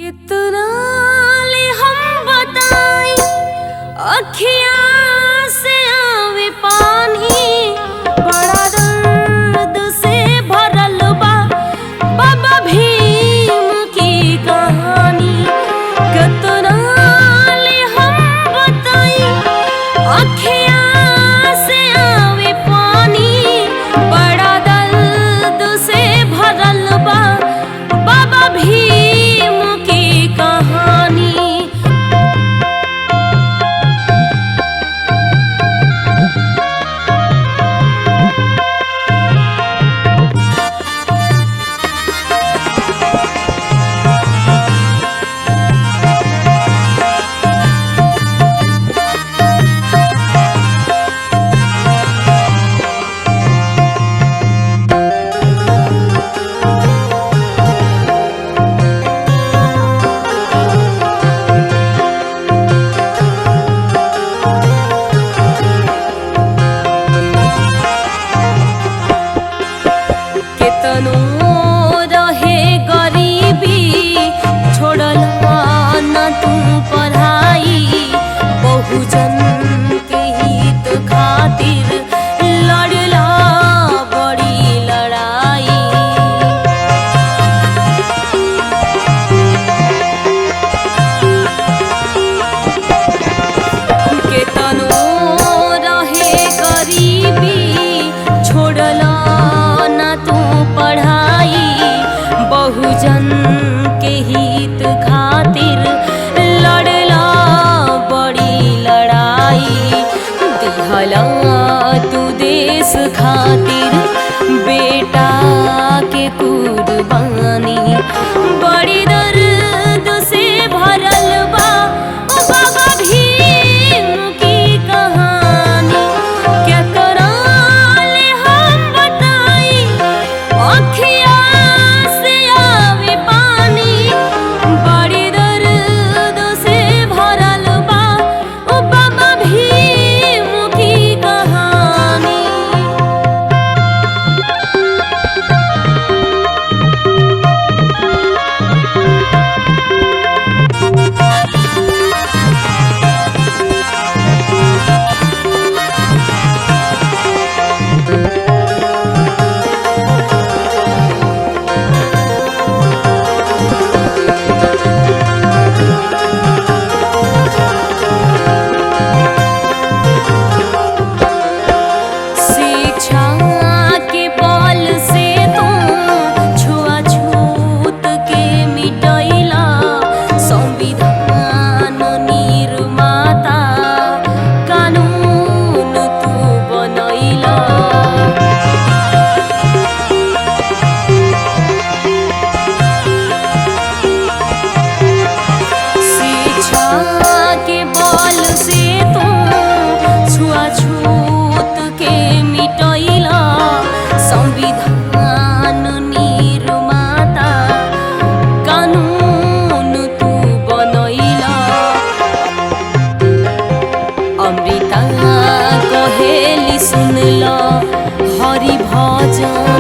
कितना ले हम बताई अखियाँ से आवे पानी, बड़ा दर्द से भरल बा बाबा भीम की कहानी। कितना ले हम बताई अखियाँ से आवे पानी, बड़ा दर्द से भरल बा बाबा भीम की कहानी। केतनो रहे गरीबी छोड़ला न तू पढ़ाई, बहुजन के हित खातिर लड़ला बड़ी लड़ाई। केतनो रहे गरीबी छोड़ला न तू पढ़ाई, बहुजन के हित खातिर लड़ला बड़ी लड़ाई। दिहला तू देश खातिर बेटा के कुर्बानी, बड़ी दर्द से भरल बा ओ बाबा भीम की कहानी। केकरा ले हम बताई अखियाँ से आवे पानी, बड़ी दर्द से भरल बा ओ बाबा भीम की कहानी। शिक्षा के बल से तू छुआछूत के मिटैला, संविधान निर्माता कानून तू बनैला। शिक्षा के बल से तू छुआछूत के मिटैला, संविधान निर्माता कानून तू बनैला। अमृता कहेली सुनला हरि भजन